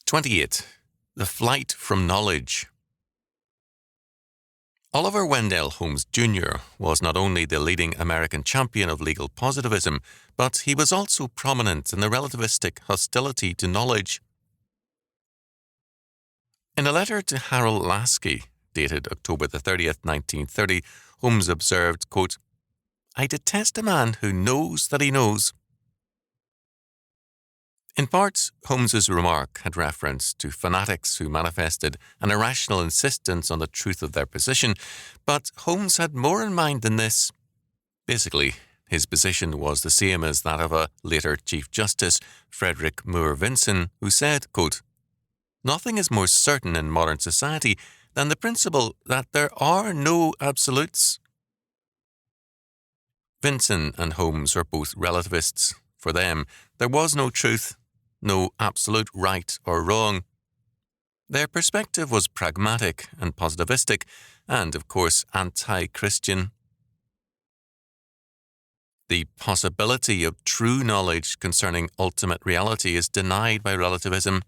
28. The Flight from Knowledge. Oliver Wendell Holmes Jr. was not only the leading American champion of legal positivism, but he was also prominent in the relativistic hostility to knowledge. In a letter to Harold Lasky, dated October 30th, 1930, Holmes observed, quote, "I detest a man who knows that he knows." In part, Holmes's remark had reference to fanatics who manifested an irrational insistence on the truth of their position, but Holmes had more in mind than this. Basically, his position was the same as that of a later Chief Justice, Frederick Moore Vinson, who said, quote, "Nothing is more certain in modern society than the principle that there are no absolutes." Vinson and Holmes were both relativists. For them, there was no truth, no absolute right or wrong. Their perspective was pragmatic and positivistic, and, of course, anti-Christian. The possibility of true knowledge concerning ultimate reality is denied by relativism.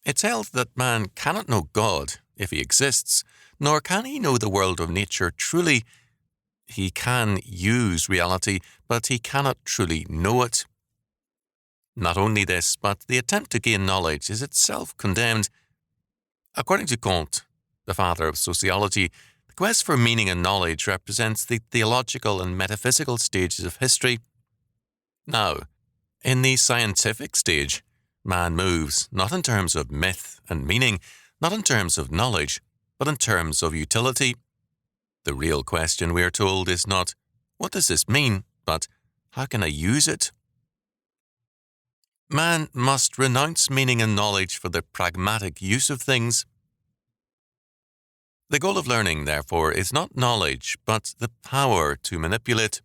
It's held that man cannot know God if he exists, nor can he know the world of nature truly. He can use reality, but he cannot truly know it. Not only this, but the attempt to gain knowledge is itself condemned. According to Kant, the father of sociology, the quest for meaning and knowledge represents the theological and metaphysical stages of history. Now, in the scientific stage, man moves not in terms of myth and meaning, not in terms of knowledge, but in terms of utility. The real question, we are told, is not, what does this mean, but how can I use it? Man must renounce meaning and knowledge for the pragmatic use of things. The goal of learning, therefore, is not knowledge, but the power to manipulate.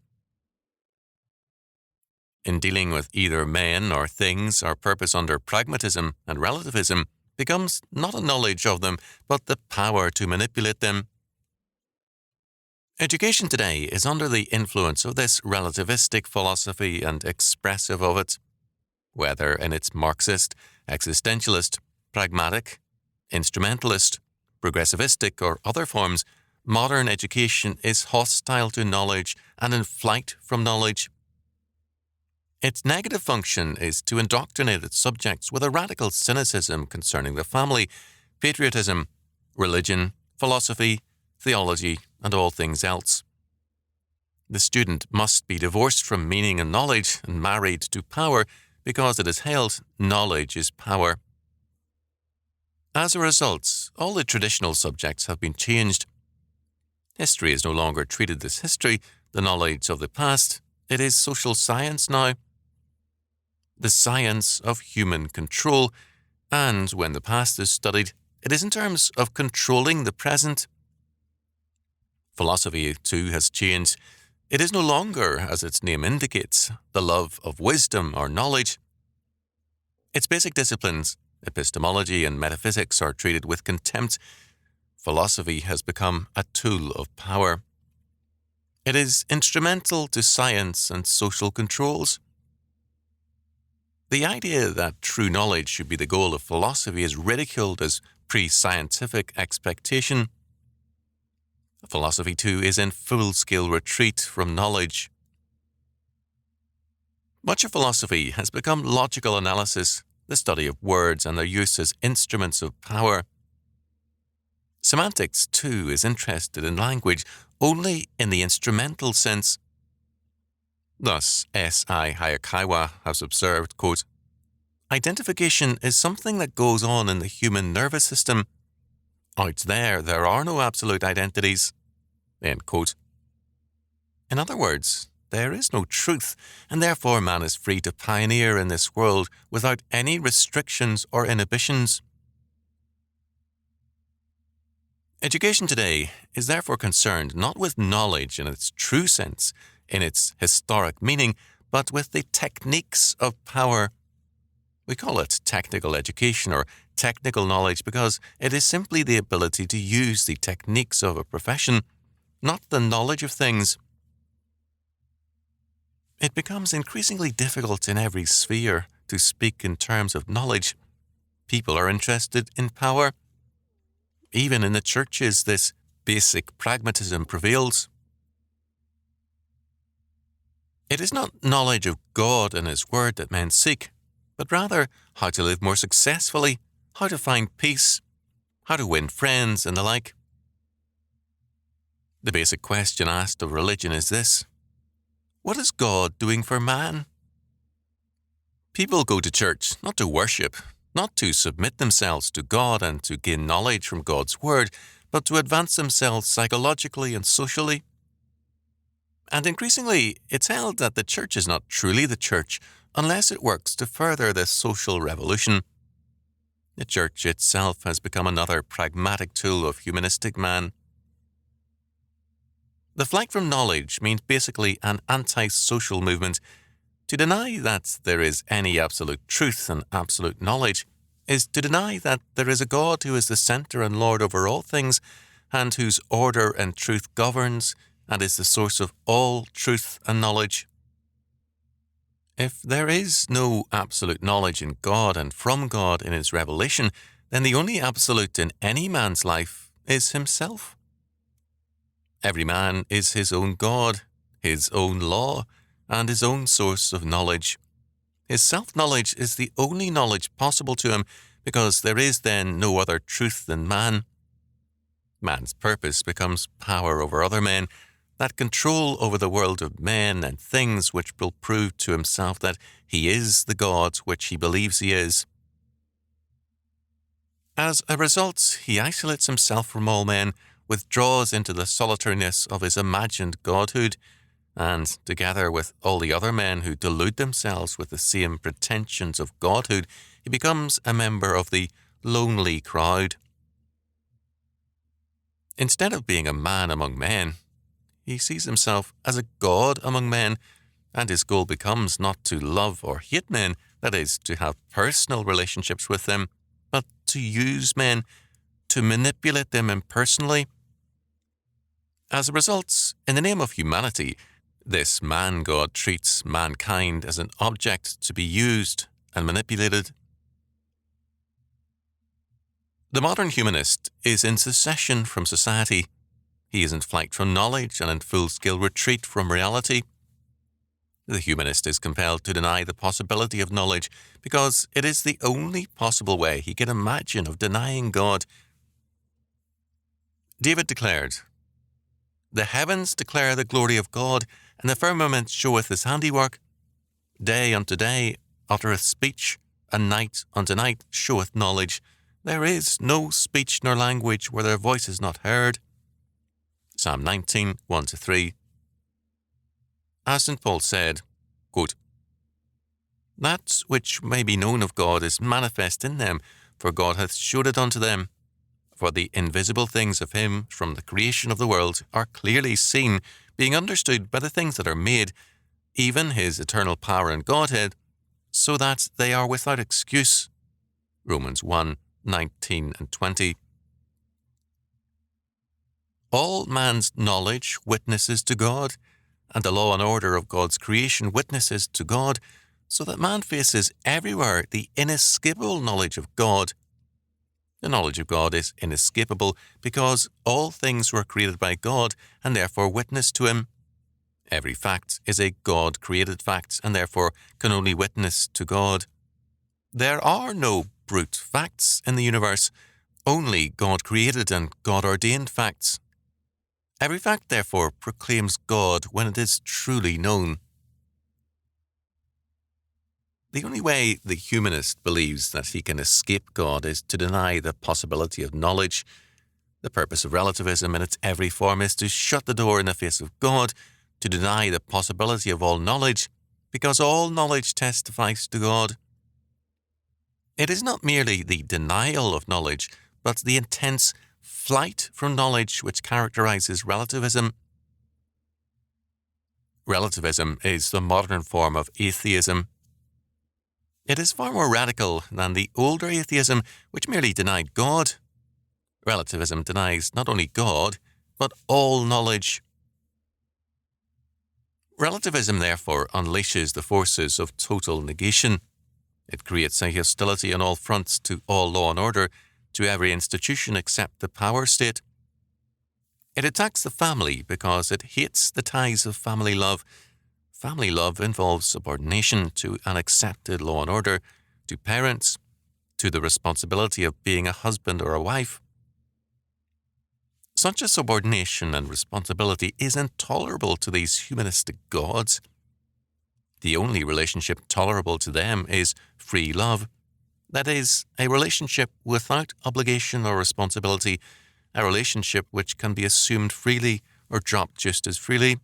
In dealing with either men or things, our purpose under pragmatism and relativism becomes not a knowledge of them, but the power to manipulate them. Education today is under the influence of this relativistic philosophy and expressive of it. Whether in its Marxist, existentialist, pragmatic, instrumentalist, progressivistic, or other forms, modern education is hostile to knowledge and in flight from knowledge. Its negative function is to indoctrinate its subjects with a radical cynicism concerning the family, patriotism, religion, philosophy, theology, and all things else. The student must be divorced from meaning and knowledge and married to power, because it is held knowledge is power. As a result, all the traditional subjects have been changed. History is no longer treated as history, the knowledge of the past. It is social science now. The science of human control, and when the past is studied, it is in terms of controlling the present. Philosophy, too, has changed. It is no longer, as its name indicates, the love of wisdom or knowledge. Its basic disciplines, epistemology and metaphysics, are treated with contempt. Philosophy has become a tool of power. It is instrumental to science and social controls. The idea that true knowledge should be the goal of philosophy is ridiculed as pre-scientific expectation. Philosophy, too, is in full-scale retreat from knowledge. Much of philosophy has become logical analysis, the study of words and their use as instruments of power. Semantics, too, is interested in language only in the instrumental sense. Thus, S.I. Hayakawa has observed, quote, "Identification is something that goes on in the human nervous system. Out there are no absolute identities." End quote. In other words, there is no truth, and therefore man is free to pioneer in this world without any restrictions or inhibitions. Education today is therefore concerned not with knowledge in its true sense, in its historic meaning, but with the techniques of power. We call it technical education or technical knowledge because it is simply the ability to use the techniques of a profession, not the knowledge of things. It becomes increasingly difficult in every sphere to speak in terms of knowledge. People are interested in power. Even in the churches, this basic pragmatism prevails. It is not knowledge of God and His Word that men seek, but rather how to live more successfully, how to find peace, how to win friends, and the like. The basic question asked of religion is this: what is God doing for man? People go to church not to worship, not to submit themselves to God and to gain knowledge from God's Word, but to advance themselves psychologically and socially. And increasingly, it's held that the church is not truly the church unless it works to further this social revolution. The church itself has become another pragmatic tool of humanistic man. The flight from knowledge means basically an anti-social movement. To deny that there is any absolute truth and absolute knowledge is to deny that there is a God who is the centre and Lord over all things, and whose order and truth governs, and is the source of all truth and knowledge. If there is no absolute knowledge in God and from God in His revelation, then the only absolute in any man's life is himself. Every man is his own God, his own law, and his own source of knowledge. His self-knowledge is the only knowledge possible to him, because there is then no other truth than man. Man's purpose becomes power over other men, that control over the world of men and things which will prove to himself that he is the God which he believes he is. As a result, he isolates himself from all men, withdraws into the solitariness of his imagined godhood, and, together with all the other men who delude themselves with the same pretensions of godhood, he becomes a member of the lonely crowd. Instead of being a man among men, he sees himself as a god among men, and his goal becomes not to love or hate men, that is, to have personal relationships with them, but to use men, to manipulate them impersonally. As a result, in the name of humanity, this man-god treats mankind as an object to be used and manipulated. The modern humanist is in secession from society. He is in flight from knowledge and in full-scale retreat from reality. The humanist is compelled to deny the possibility of knowledge because it is the only possible way he can imagine of denying God. David declared, "The heavens declare the glory of God, and the firmament showeth his handiwork. Day unto day uttereth speech, and night unto night showeth knowledge. There is no speech nor language where their voice is not heard." Psalm 19, 1-3. As St. Paul said, quote, "That which may be known of God is manifest in them, for God hath showed it unto them. For the invisible things of him from the creation of the world are clearly seen, being understood by the things that are made, even his eternal power and Godhead, so that they are without excuse." Romans 1, 19 and 20. All man's knowledge witnesses to God, and the law and order of God's creation witnesses to God, so that man faces everywhere the inescapable knowledge of God. The knowledge of God is inescapable because all things were created by God and therefore witness to him. Every fact is a God-created fact and therefore can only witness to God. There are no brute facts in the universe, only God-created and God-ordained facts. Every fact, therefore, proclaims God when it is truly known. The only way the humanist believes that he can escape God is to deny the possibility of knowledge. The purpose of relativism in its every form is to shut the door in the face of God, to deny the possibility of all knowledge, because all knowledge testifies to God. It is not merely the denial of knowledge, but the intense flight from knowledge which characterizes relativism. Relativism is the modern form of atheism. It is far more radical than the older atheism, which merely denied God. Relativism denies not only God, but all knowledge. Relativism, therefore, unleashes the forces of total negation. It creates a hostility on all fronts to all law and order, to every institution except the power state. It attacks the family because it hates the ties of family love. Family love involves subordination to an accepted law and order, to parents, to the responsibility of being a husband or a wife. Such a subordination and responsibility is intolerable to these humanistic gods. The only relationship tolerable to them is free love. That is, a relationship without obligation or responsibility, a relationship which can be assumed freely or dropped just as freely.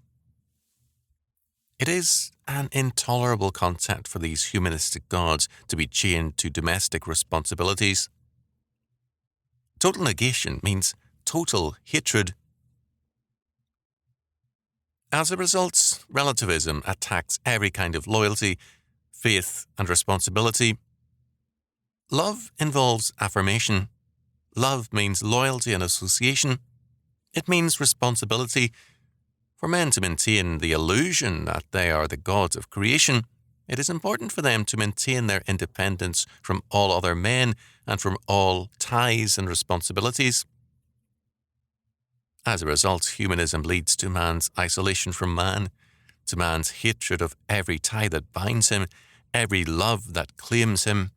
It is an intolerable concept for these humanistic gods to be chained to domestic responsibilities. Total negation means total hatred. As a result, relativism attacks every kind of loyalty, faith, and responsibility. Love involves affirmation. Love means loyalty and association. It means responsibility. For men to maintain the illusion that they are the gods of creation, it is important for them to maintain their independence from all other men and from all ties and responsibilities. As a result, humanism leads to man's isolation from man, to man's hatred of every tie that binds him, every love that claims him.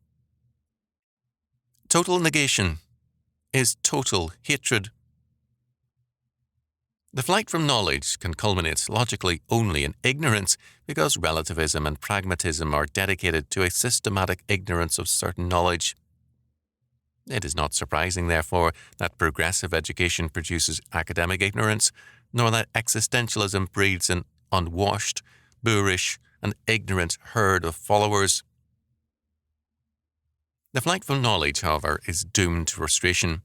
Total negation is total hatred. The flight from knowledge can culminate logically only in ignorance, because relativism and pragmatism are dedicated to a systematic ignorance of certain knowledge. It is not surprising, therefore, that progressive education produces academic ignorance, nor that existentialism breeds an unwashed, boorish, and ignorant herd of followers. The flight from knowledge, however, is doomed to frustration.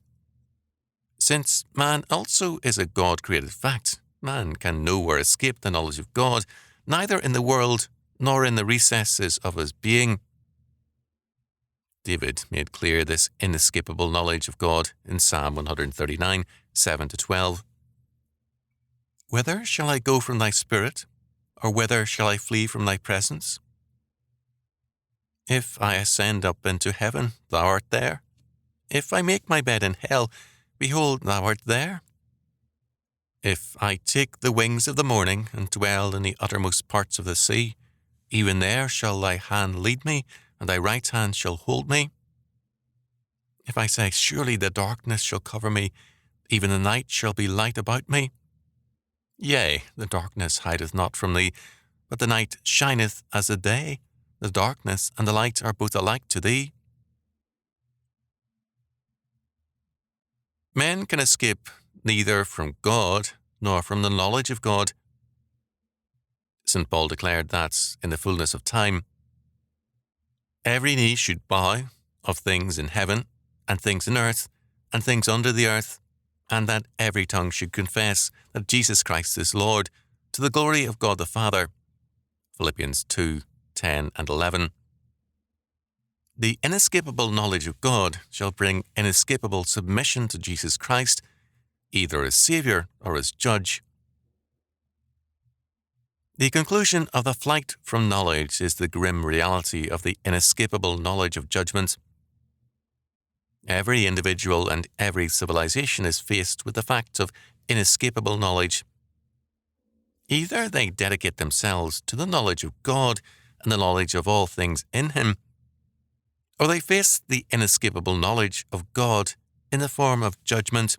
Since man also is a God-created fact, man can nowhere escape the knowledge of God, neither in the world nor in the recesses of his being. David made clear this inescapable knowledge of God in Psalm 139, 7-12. Whither shall I go from thy spirit, or whither shall I flee from thy presence? If I ascend up into heaven, thou art there. If I make my bed in hell, behold, thou art there. If I take the wings of the morning and dwell in the uttermost parts of the sea, even there shall thy hand lead me, and thy right hand shall hold me. If I say, surely the darkness shall cover me, even the night shall be light about me. Yea, the darkness hideth not from thee, but the night shineth as the day. The darkness and the light are both alike to thee. Men can escape neither from God nor from the knowledge of God. St. Paul declared that, in the fullness of time, every knee should bow, of things in heaven, and things in earth, and things under the earth, and that every tongue should confess that Jesus Christ is Lord, to the glory of God the Father. Philippians 2, 10 and 11. The inescapable knowledge of God shall bring inescapable submission to Jesus Christ, either as Saviour or as Judge. The conclusion of the flight from knowledge is the grim reality of the inescapable knowledge of judgment. Every individual and every civilization is faced with the fact of inescapable knowledge. Either they dedicate themselves to the knowledge of God and the knowledge of all things in Him, or they face the inescapable knowledge of God in the form of judgment.